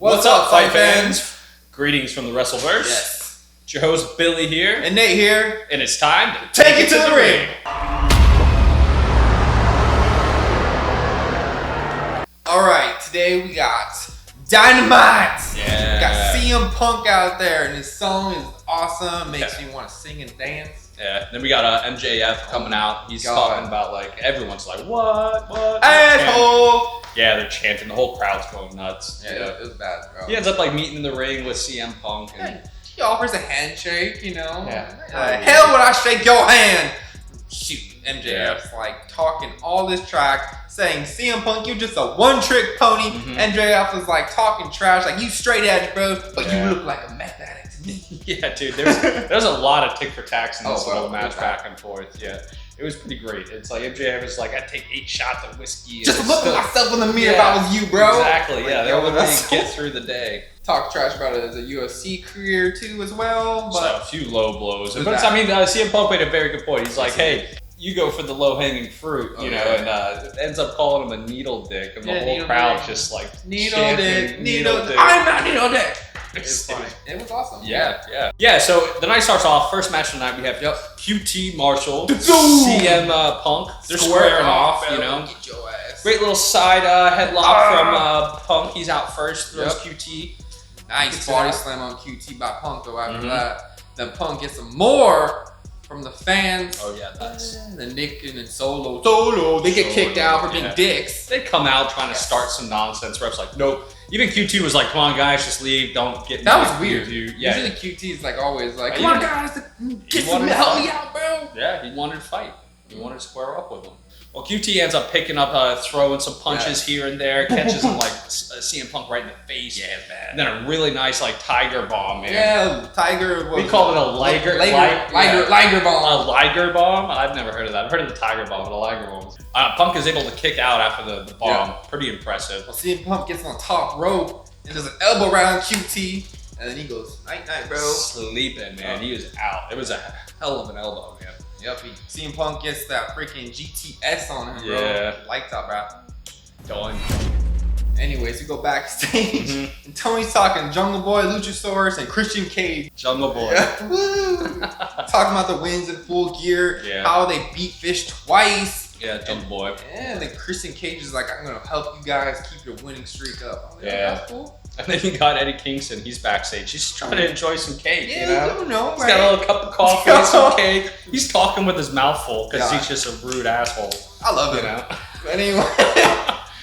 What's up, fight fans? Greetings from the Wrestleverse. Yes. It's your host, Billy here. And Nate here. And it's time to take it to the ring. Alright, today we got Dynamite. Yeah. We got CM Punk out there, and his song is awesome. Makes me want to sing and dance. Yeah. Then we got MJF coming out. He's talking about, like, everyone's like, what? Asshole! Yeah, they're chanting. The whole crowd's going nuts. Yeah, it was bad, bro. He ends up, like, meeting in the ring with CM Punk. And he offers a handshake, you know? Yeah. Hell would I shake your hand! Shoot, MJF's like talking all this track, saying, CM Punk, you're just a one-trick pony. MJF was like talking trash, like, you straight edge, bro, but you look like a meth addict to me. Yeah, dude, there's a lot of tick for tacks in this little match back and forth. Yeah. It was pretty great. It's like MJF was like, I'd take 8 shots of whiskey. Just look at myself in the mirror if I was you, bro. Exactly, yeah. Like, They would get through the day. Talk trash about it as a UFC career too as well. But so a few low blows. But I mean, CM Punk made a very good point. He's like, hey, you go for the low-hanging fruit, you know, and it ends up calling him a needle dick. And the whole crowd just like, needle dick. I'm not needle dick. It was funny. It was awesome. Yeah, so the night starts off. First match tonight, we have QT Marshall, CM Punk. They're squaring off, you know. Get your ass. Great little side headlock from Punk. He's out first, throws QT. Nice body slam on QT by Punk, though, after that. Then Punk gets some more from the fans. Oh, yeah, that's... And then Nick and then Solo. They get kicked out for being dicks. They come out trying to start some nonsense. Ref's like, nope. Even QT was like, come on, guys, just leave. Don't get... That was weird. Yeah. Usually QT is like always like, come on, guys, get some help me out, bro. Yeah, he wanted to fight. He wanted to square up with him. Well, QT ends up picking up, throwing some punches here and there, catches him like CM Punk right in the face. Yeah, bad. And then a really nice like tiger bomb, man. Yeah, tiger. We call it a liger bomb. A liger bomb? I've never heard of that. I've heard of the tiger bomb, but a liger bomb. Punk is able to kick out after the bomb. Yeah. Pretty impressive. Well, CM Punk gets on the top rope and does an elbow right on QT, and then he goes night night, bro. Sleeping, man. He was out. It was a hell of an elbow, man. Yep, CM Punk gets that freaking GTS on him, bro. Yeah. Lights out, bro. Done. Anyways, we go backstage, and Tony's talking Jungle Boy, Luchasaurus, and Christian Cage. Jungle Boy. Yeah. Woo! Talking about the wins in Full Gear, how they beat Fish twice. Yeah, Jungle Boy. And then Christian Cage is like, I'm going to help you guys keep your winning streak up. Like, that's cool. And then you got Eddie Kingston. He's backstage. He's trying to enjoy some cake, you know? He's got a little cup of coffee and some cake. He's talking with his mouth full because he's just a rude asshole. I love it. But anyway,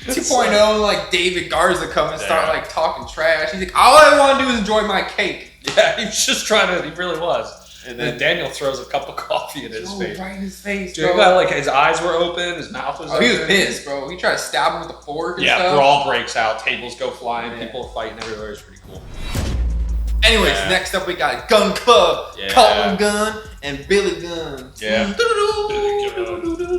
2.0, like David Garza come and start like talking trash. He's like, all I want to do is enjoy my cake. Yeah, he was just trying to, he really was. And then Daniel throws a cup of coffee in his face. Right in his face, dude, bro. Like his eyes were open, his mouth was open. He was pissed, bro. He tried to stab him with a fork and stuff. Yeah, brawl breaks out, tables go flying, people are fighting everywhere. It's pretty cool. Anyways, next up we got Gun Club, Colton Gunn and Billy Gunn. Yeah.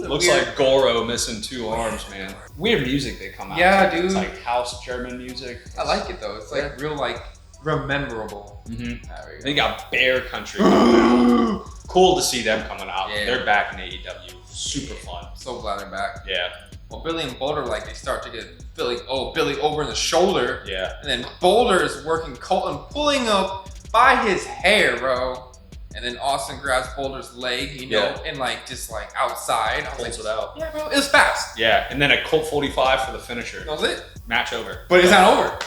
Looks like Goro missing 2 arms, man. Weird music they come out. Yeah, dude. It's like house German music. I like it though. It's like real like rememberable. They got Bear Country coming out. Cool to see them coming out. Yeah. They're back in AEW. Super fun. So glad they're back. Yeah. Well, Billy and Boulder, like, they start to get Billy over in the shoulder. Yeah. And then Boulder is working Colton, pulling up by his hair, bro. And then Austin grabs Boulder's leg, you know, and like just like outside. Pulls it out. Yeah, bro. It was fast. Yeah. And then a Colt 45 for the finisher. That was it. Match over. But it's not over.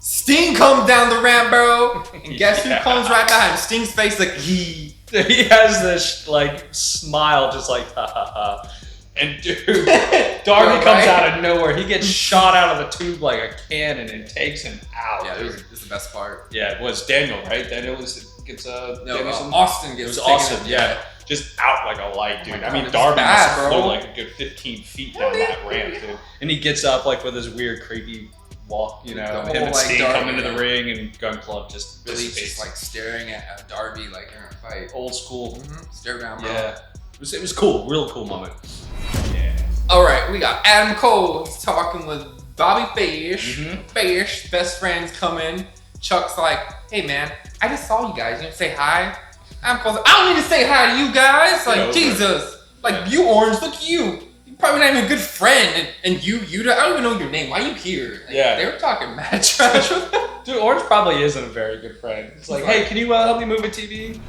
Sting comes down the ramp, bro. And guess who comes right behind him? Sting's face like, he has this like smile just like ha ha ha. And dude, Darby comes out of nowhere. He gets shot out of the tube like a cannon and takes him out. Yeah, this is the best part. Yeah, it was Daniel, right? Daniel gets Danielson? Austin gets. It was Austin, just out like a light, dude. I mean, Darby must have flew like a good 15 feet down that ramp, dude. And he gets up like with his weird creepy walk, you know. Him and Sting come into the ring and Gun Club just Billy's just like staring at Darby like in a fight. Old school. Stare down, bro. Yeah. It was cool, real cool moment. Yeah. All right, we got Adam Cole. He's talking with Bobby Fish. Fish, best friends come in. Chuck's like, hey man, I just saw you guys. You didn't say hi. Adam Cole's like, I don't need to say hi to you guys. Like, Jesus. Like, you Orange, look at you. You're probably not even a good friend. And you, I don't even know your name. Why are you here? Like, they were talking mad trash with him. Dude, Orange probably isn't a very good friend. It's like, hey, can you help me move a TV?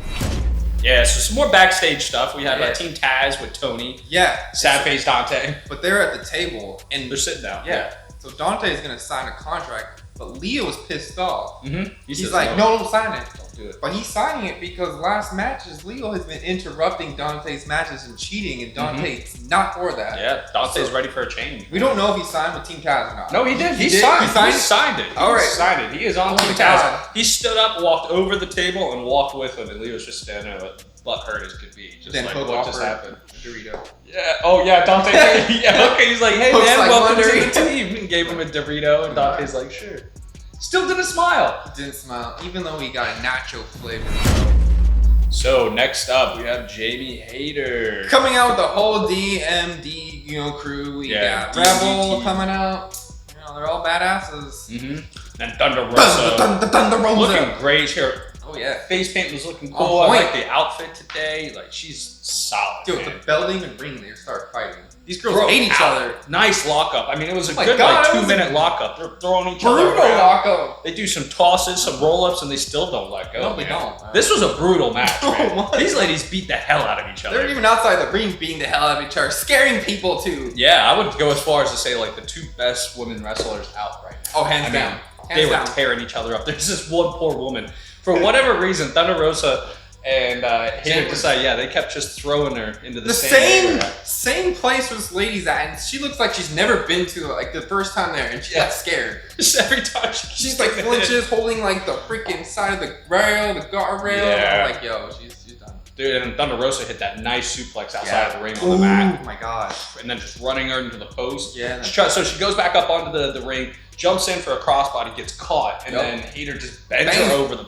Yeah, so some more backstage stuff. We have Team Taz with Tony. Yeah. Sad face Dante. But they're at the table and they're sitting down. Yeah. So Dante is gonna sign a contract, but Leo's pissed off. Mm-hmm. He's like, no, don't sign it. Don't do it. But he's signing it because last matches, Leo has been interrupting Dante's matches and cheating, and Dante's not for that. Yeah, Dante's ready for a change. We don't know if he signed with Team Taz or not. No, he did. He signed it. All right. He signed it. He is on Team Taz. He stood up, walked over the table, and walked with him, and Leo's just standing there, butt hurt as could be. Just then like, Hook what just happened? Dorito. Yeah. Oh, yeah, Dante. Yeah, okay. He's like, hey, Hook's man, like, welcome to the team. And gave him a Dorito, and Dante's like, sure. Still didn't smile. Didn't smile, even though he got a nacho flavor. So next up, we have Jamie Hayter coming out with the whole DMD, crew. We got Rebel coming out. They're all badasses. Mm-hmm. And Thunder Rosa. Thunder Rosa. Looking great here. Oh yeah. Face paint was looking cool. I like the outfit today. Like, she's solid. Dude, man. the belting and ring, they start fighting. These girls hate each other. Nice lockup. I mean, it was a good 2-minute lockup. They're throwing each other around. Lockup. They do some tosses, some roll-ups, and they still don't let go. No, they don't. Man. This was a brutal match, man. These ladies beat the hell out of each other. They're even outside the ring beating the hell out of each other, scaring people too. Yeah, I would go as far as to say like the two best women wrestlers out right now. Oh, hands down. They were tearing each other up. There's this one poor woman. For whatever reason, Thunder Rosa and Hayter decided, they kept just throwing her into the same place where this lady's at, and she looks like she's never been to like the first time there, and she got scared. Just every time she's like flinches, holding like the freaking side of the rail, the guardrail. Yeah. I'm like, yo, she's done. Dude, and Thunder Rosa hit that nice suplex outside of the ring on the mat. Oh my gosh. And then just running her into the post. Yeah. So she goes back up onto the ring, jumps in for a crossbody, gets caught, and then Hayter just bends her over the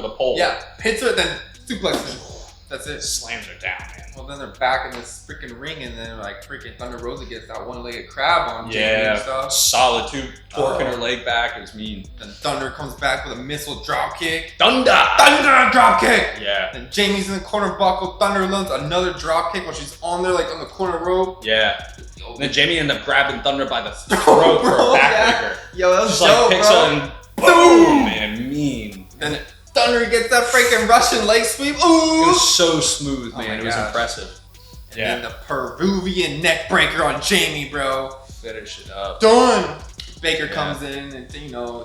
pole. Yeah, hits her, then suplexes. That's it. Slams her down, man. Well, then they're back in this freaking ring, and then like freaking Thunder Rosa gets that one-legged crab on Jamie and stuff. Solid too. Torquing her leg back. It was mean. Then Thunder comes back with a missile drop kick. Thunder drop kick. Yeah. Then Jamie's in the corner buckle. Thunder lands another drop kick while she's on there like on the corner rope. Yeah. And then Jamie ended up grabbing Thunder by the throat for a backbreaker. Yo, that was just dope, like picks her and boom, man, mean. Then Thunder gets that freaking Russian leg sweep. Ooh! It was so smooth, man. It was impressive. And then the Peruvian neck breaker on Jamie, bro. Finish it up. Done. Baker comes in and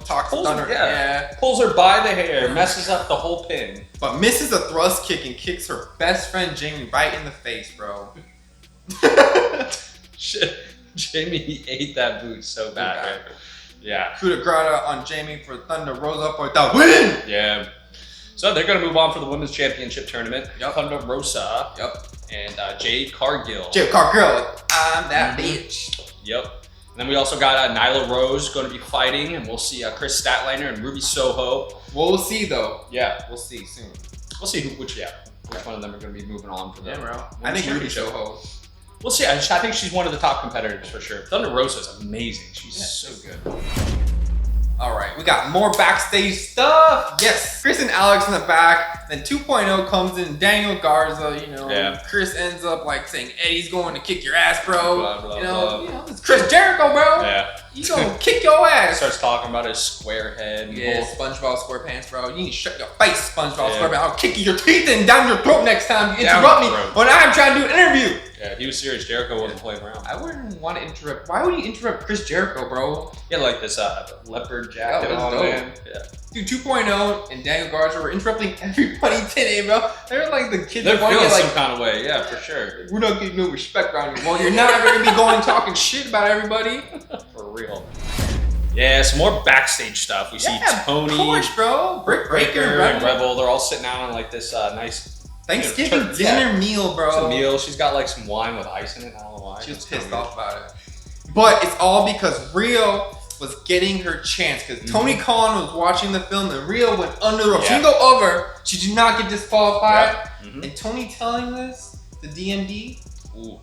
talks to Thunder. Pulls her by the hair, messes up the whole pin, but misses a thrust kick and kicks her best friend Jamie right in the face, bro. Shit, Jamie ate that boot so bad. Right? Yeah. Coup de grace on Jamie for Thunder Rosa for the win. Yeah. So they're gonna move on for the women's championship tournament. Thunder Rosa. And Jade Cargill. Jade Cargill, I'm that bitch. Yep. And then we also got Nyla Rose going to be fighting, and we'll see Chris Statlander and Ruby Soho. Well, we'll see though. Yeah. We'll see soon. We'll see which one of them are going to be moving on for the. Yeah, bro. I think Ruby Soho. We'll see. I think she's one of the top competitors for sure. Thunder Rosa is amazing. She's so good. All right, we got more backstage stuff. Yes, Chris and Alex in the back. Then 2.0 comes in. Daniel Garza, Chris ends up like saying, Eddie's going to kick your ass, bro. Blah, blah, blah. It's Chris Jericho, bro. Yeah. He's going to kick your ass. Starts talking about his square head. Yeah, SpongeBob SquarePants, bro. You need to shut your face, SpongeBob SquarePants. I'll kick your teeth and down your throat next time you interrupt me when I'm trying to do an interview. Yeah, he was serious. Jericho wasn't playing around. I wouldn't want to interrupt. Why would you interrupt Chris Jericho, bro? Yeah, like this leopard jacket on, man. Yeah. Dude, 2.0 and Daniel Garza were interrupting everybody today, bro. They're like the kids. They're feeling some kind of way, yeah, for sure. We're not getting no respect around you. Well, you're not going to be going talking shit about everybody. For real. Yeah, some more backstage stuff. We see Tony, of course, bro. Brick Breaker, and Rebel. They're all sitting down on like this nice Thanksgiving dinner meal, bro. It's a meal. She's got like some wine with ice in it. I don't know why. She was pissed off about it. But it's all because Rio was getting her chance. Because Tony Khan was watching the film and Rio went under the rope. She didn't go over. She did not get disqualified. And Tony telling this, the DMD,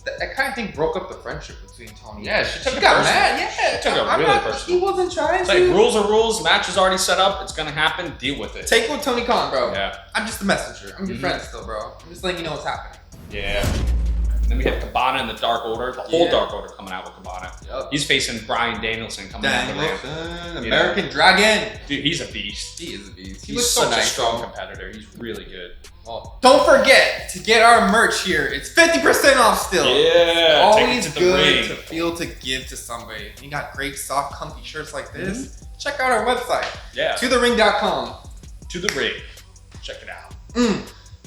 that kind of thing broke up the friendship between Tony. Yeah, she got mad. Yeah, she took it really personal. He wasn't trying it's to. Like rules are rules. Match is already set up. It's gonna happen. Deal with it. Take with Tony Khan, bro. Yeah. I'm just the messenger. I'm your friend still, bro. I'm just letting you know what's happening. Yeah. And then we had Cabana and the Dark Order, the whole Dark Order coming out with Cabana. Yep. He's facing Bryan Danielson coming out of the ring. American Dragon. Dude, he's a beast. He is a beast. He's such a strong competitor. He's really good. Well, don't forget to get our merch here. It's 50% off still. Yeah. Always good to feel to give to somebody. You got great, soft, comfy shirts like this. Check out our website. Yeah. ToTheRing.com. To the Ring. Check it out.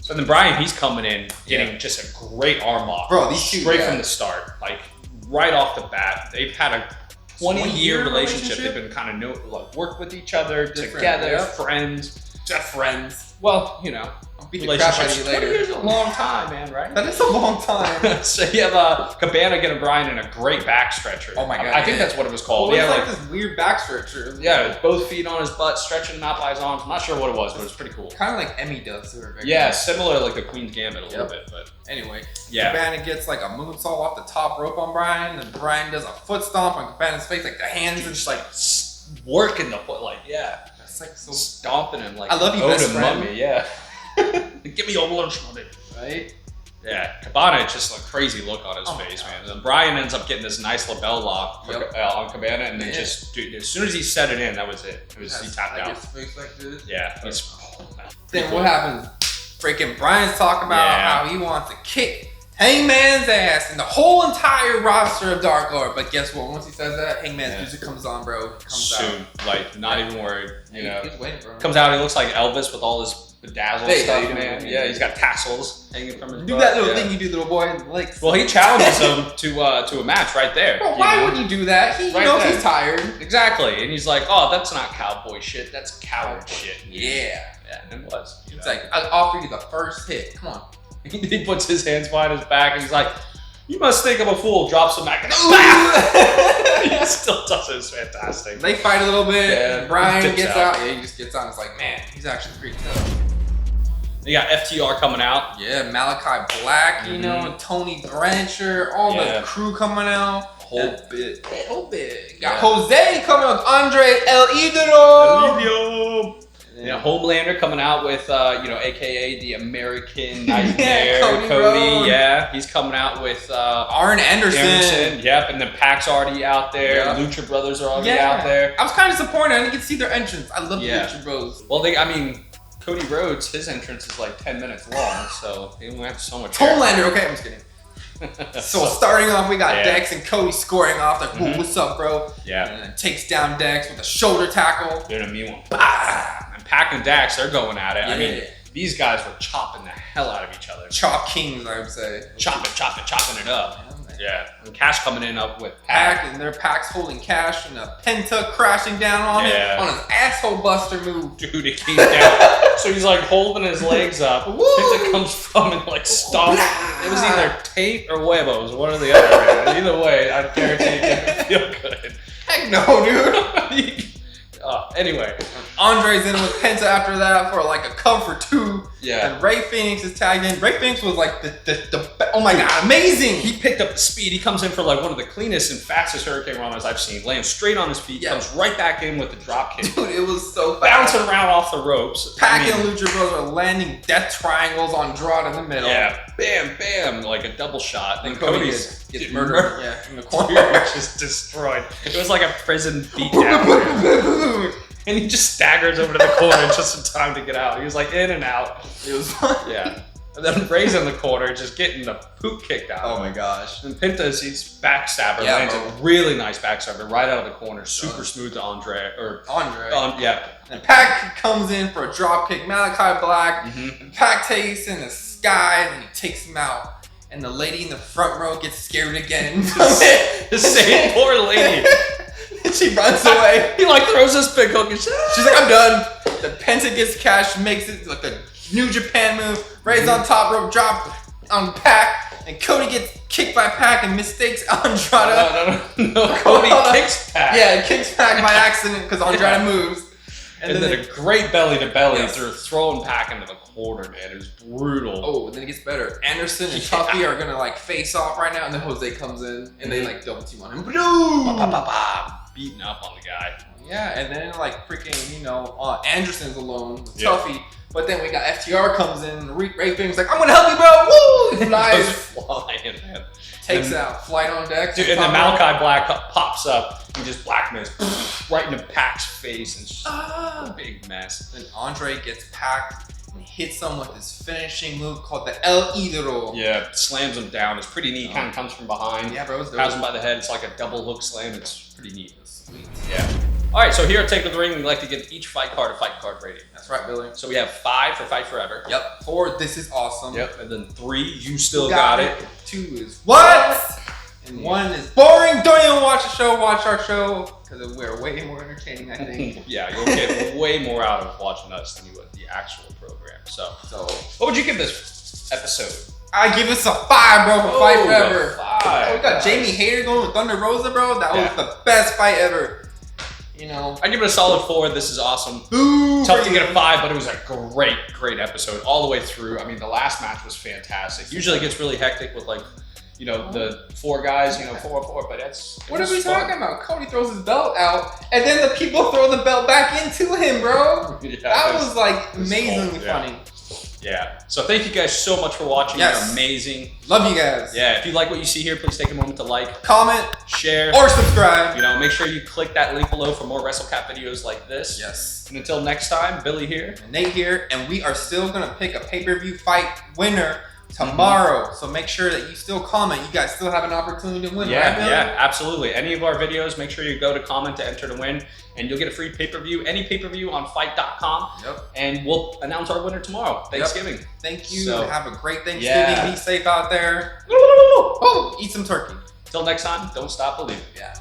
So then Bryan, he's coming in, getting just a great arm lock. Bro, these two, straight from the start. Like, right off the bat. They've had a 20-year relationship. They've been kind of worked with each other, together, friends. Just friends. Well, you know. I'll beat the crap out of you later. 20 years is a long time, man, right? That is a long time. So you have Cabana getting Bryan in a great back stretcher. Oh my god. I think that's what it was called. Well, it's like this weird back stretcher. Yeah, both feet on his butt, stretching him out by his arms. I'm not sure what it was, but it was pretty cool. Kind of like Emmy does to her. Yeah, similar like the Queen's Gambit a little bit, but anyway. Yeah. Cabana gets like a moonsault off the top rope on Bryan, and Bryan does a foot stomp on Cabana's face, like the hands are just like working the foot, like That's like so stomping him like I love you, best friend. Mummy, yeah. Give me your lunch money. Right? Yeah, Cabana, just a crazy look on his face, man. And then Bryan ends up getting this nice lapel lock on Cabana, and then just, dude, as soon as he set it in, that was it. He tapped out. His face like this. Yeah. Then what happens? Freaking Bryan's talking about how he wants to kick Hangman's ass and the whole entire roster of Dark Lord. But guess what? Once he says that, Hangman's music comes on, bro. Comes soon. Like, not even worried. You know. He's waiting, bro. Comes out, he looks like Elvis with all his bedazzled stuff, man. Yeah, he's got tassels hanging from his butt. Do that little thing you do, little boy. Like, well, he challenges him to a match right there. Bro, why would you do that? He knows he's tired. Exactly. And he's like, oh, that's not cowboy shit. That's coward shit. Yeah. Yeah, and it was. It's like, I'll offer you the first hit. Come on. He puts his hands behind his back and he's like, you must think I'm a fool. Drops him back and he still does it. It's fantastic. They fight a little bit. Yeah, and Bryan gets out. Yeah, he just gets out. It's like, man, he's actually pretty tough. You got FTR coming out. Yeah, Malachi Black, you know, Tony Blanchard, all the crew coming out. Whole bit. Got Jose coming with Andre El Idolo. Yeah, Homelander coming out with, AKA the American Nightmare, Cody. Yeah, he's coming out with Arn Anderson. Yep, and then Pac's already out there. Yeah. Lucha Brothers are already out there. I was kind of disappointed. I didn't get to see their entrance. I love the Lucha Bros. Well, Cody Rhodes, his entrance is like 10 minutes long, so he went have so much. Homelander, okay, I'm just kidding. So starting off, we got Dex and Cody scoring off. Like, whoa, what's up, bro? Yeah. And then takes down Dex with a shoulder tackle. Doing a mean one. Bah! And Pac and Dax, they're going at it. Yeah. I mean, these guys were chopping the hell out of each other. Chop kings, I would say. Chopping it up. Yeah. And Cash coming in up with Pac, and their Pac's holding Cash, and a Penta crashing down on him on his asshole buster move. Dude, it came down. So he's like holding his legs up. Penta comes from and like stomps. It was either Tate or Huevos, one or the other. Man. Either way, I guarantee it didn't feel good. Heck no, dude. Anyway, Andre's in with Penta after that for like a cover for 2. Yeah. And Ray Phoenix is tagged in. Ray Phoenix was like oh my god, amazing. He picked up the speed. He comes in for like one of the cleanest and fastest Hurricane Ranas I've seen. Lands straight on his feet. Comes right back in with the drop kick. Dude, it was so fast. Bouncing around off the ropes. Pac and Lucha Bros are landing death triangles on Andrade in the middle. Yeah. Bam, bam. Like a double shot. And Cody gets murdered. Yeah, in the corner. Just destroyed. It was like a prison beatdown. And he just staggers over to the corner just in time to get out. He was like in and out. It was fun. Yeah. And then Ray's in the corner just getting the poop kicked out. Oh my gosh. And Penta's, he's backstabber. Lands a really nice backstabber right out of the corner. Super smooth to Andre. And Pac comes in for a drop kick. Malachi Black. And Pac takes in the sky and he takes him out. And the lady in the front row gets scared again. The same poor lady. She runs away. He like throws this big hook and she's like, I'm done. The Penta gets Cash, makes it like a New Japan move. Ray's on top rope, drop on Pac, and Cody gets kicked by Pac and mistakes Andrade. No. Cody kicks Pac. Yeah, he kicks Pac by accident because Andrade moves. And then a great belly to belly through throwing Pac into the corner, man. It was brutal. Oh, and then it gets better. Anderson and Tuffy are gonna like face off right now, and then Jose comes in and they like double team on him. Beating up on the guy. Yeah, and then like freaking, Anderson's alone with Tuffy. But then we got FTR comes in, Ray Bing's like, I'm gonna help you, bro. Woo! He flies. Flying, man. Takes out Flight on deck. Dude, and then Malachi Black pops up and just blackmails right into Pac's face, and it's just a big mess. Then Andre gets packed and hits him with his finishing move called the El Idolo. Yeah, slams him down. It's pretty neat. Kind of comes from behind. Yeah, bro. Has him by the head. It's like a double hook slam. It's pretty neat. Sweet. Yeah. All right, so here at Take of the Ring, we like to give each fight card a fight card rating. That's right, Billy. So we have 5 for Fight Forever. Yep. 4, this is awesome. Yep. And then 3, you still got it. 2 is what? And 1 is boring. Don't even watch the show. Watch our show because we're way more entertaining, I think. Yeah, you'll get way more out of watching us than you would the actual program. So what would you give this episode? I give us a 5, bro, for Fight Forever. 5. We got Jamie Hayter going with Thunder Rosa, bro. That was the best fight ever. I give it a solid 4. This is awesome. Boo! Tough to get a 5, but it was a great episode all the way through. I mean, the last match was fantastic. Usually it gets really hectic with the 4 guys, 4-4, but that's... What are we talking about? Cody throws his belt out, and then the people throw the belt back into him, bro. Yeah, that was amazingly funny. Yeah. So thank you guys so much for watching. Yes. You're amazing. Love you guys. Yeah. If you like what you see here, please take a moment to like, comment, share, or subscribe. Make sure you click that link below for more WrestleCap videos like this. Yes. And until next time, Billy here. And Nate here. And we are still going to pick a pay-per-view fight winner tomorrow. So make sure that you still comment. You guys still have an opportunity to win, right, Billy? Yeah, absolutely. Any of our videos, make sure you go to comment to enter to win. And you'll get a free pay-per-view, any pay-per-view on FITE.com. Yep. And we'll announce our winner tomorrow, Thanksgiving. Yep. Thank you. So, have a great Thanksgiving. Yeah. Be safe out there. Oh, eat some turkey. Till next time, don't stop believing. Yeah.